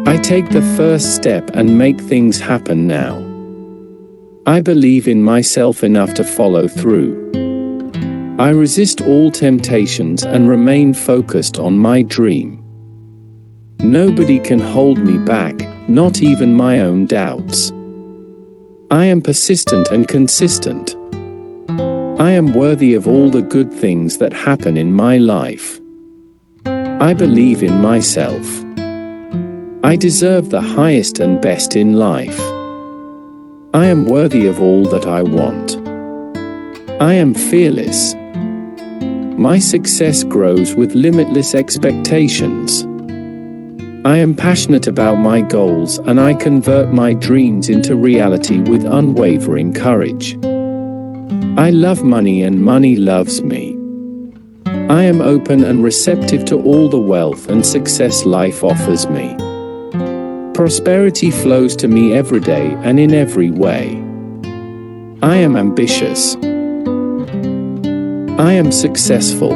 I take the first step and make things happen now. I believe in myself enough to follow through. I resist all temptations and remain focused on my dream. Nobody can hold me back, not even my own doubts. I am persistent and consistent. I am worthy of all the good things that happen in my life. I believe in myself. I deserve the highest and best in life. I am worthy of all that I want. I am fearless. My success grows with limitless expectations. I am passionate about my goals and I convert my dreams into reality with unwavering courage. I love money and money loves me. I am open and receptive to all the wealth and success life offers me. Prosperity flows to me every day and in every way. I am ambitious. I am successful.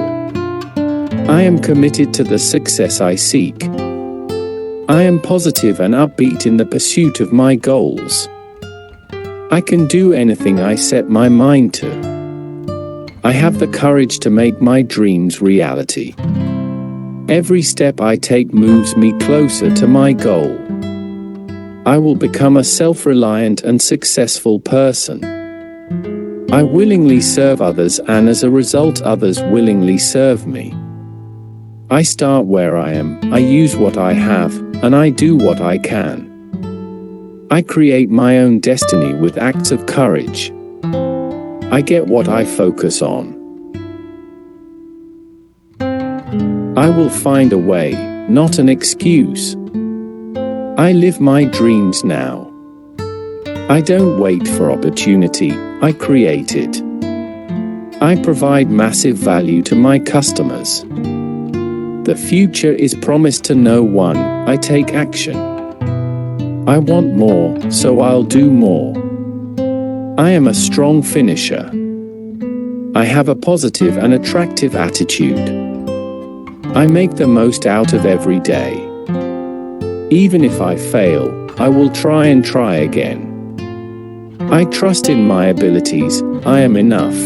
I am committed to the success I seek. I am positive and upbeat in the pursuit of my goals. I can do anything I set my mind to. I have the courage to make my dreams reality. Every step I take moves me closer to my goal. I will become a self-reliant and successful person. I willingly serve others and as a result others willingly serve me. I start where I am, I use what I have, and I do what I can. I create my own destiny with acts of courage. I get what I focus on. I will find a way, not an excuse. I live my dreams now. I don't wait for opportunity, I create it. I provide massive value to my customers. The future is promised to no one, I take action. I want more, so I'll do more. I am a strong finisher. I have a positive and attractive attitude. I make the most out of every day. Even if I fail, I will try and try again. I trust in my abilities, I am enough.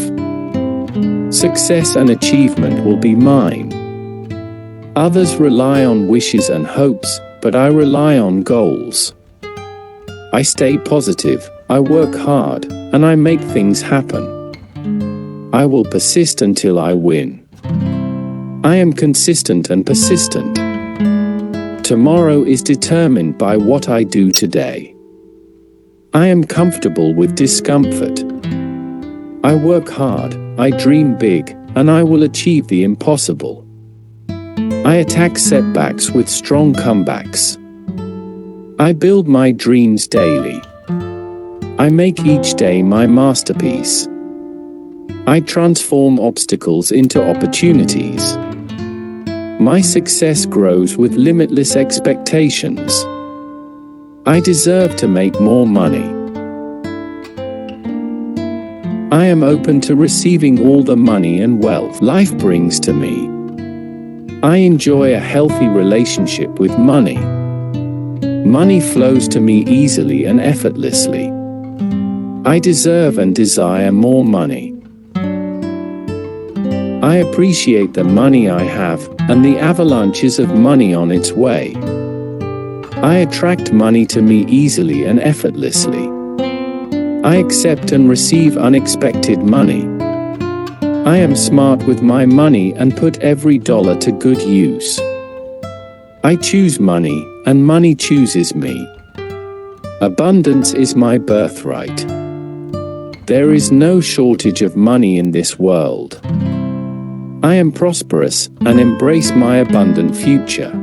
Success and achievement will be mine. Others rely on wishes and hopes, but I rely on goals. I stay positive, I work hard, and I make things happen. I will persist until I win. I am consistent and persistent. Tomorrow is determined by what I do today. I am comfortable with discomfort. I work hard, I dream big, and I will achieve the impossible. I attack setbacks with strong comebacks. I build my dreams daily. I make each day my masterpiece. I transform obstacles into opportunities. My success grows with limitless expectations. I deserve to make more money. I am open to receiving all the money and wealth life brings to me. I enjoy a healthy relationship with money. Money flows to me easily and effortlessly. I deserve and desire more money. I appreciate the money I have and the avalanches of money on its way. I attract money to me easily and effortlessly. I accept and receive unexpected money. I am smart with my money and put every dollar to good use. I choose money, and money chooses me. Abundance is my birthright. There is no shortage of money in this world. I am prosperous and embrace my abundant future.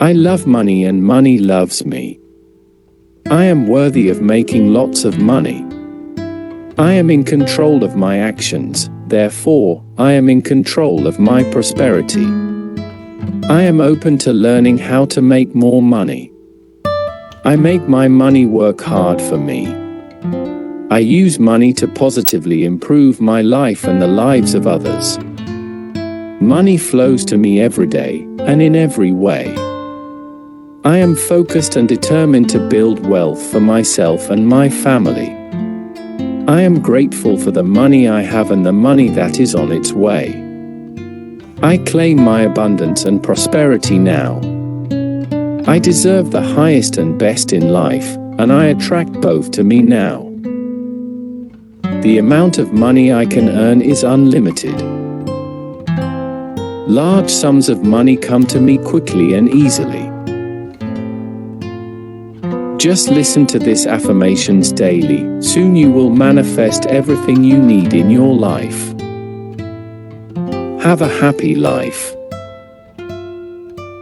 I love money and money loves me. I am worthy of making lots of money. I am in control of my actions, therefore, I am in control of my prosperity. I am open to learning how to make more money. I make my money work hard for me. I use money to positively improve my life and the lives of others. Money flows to me every day and in every way. I am focused and determined to build wealth for myself and my family. I am grateful for the money I have and the money that is on its way. I claim my abundance and prosperity now. I deserve the highest and best in life, and I attract both to me now. The amount of money I can earn is unlimited. Large sums of money come to me quickly and easily. Just listen to this affirmations daily. Soon you will manifest everything you need in your life. Have a happy life.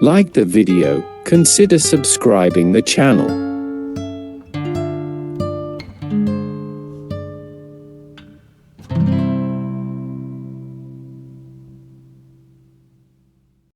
Like the video, consider subscribing the channel.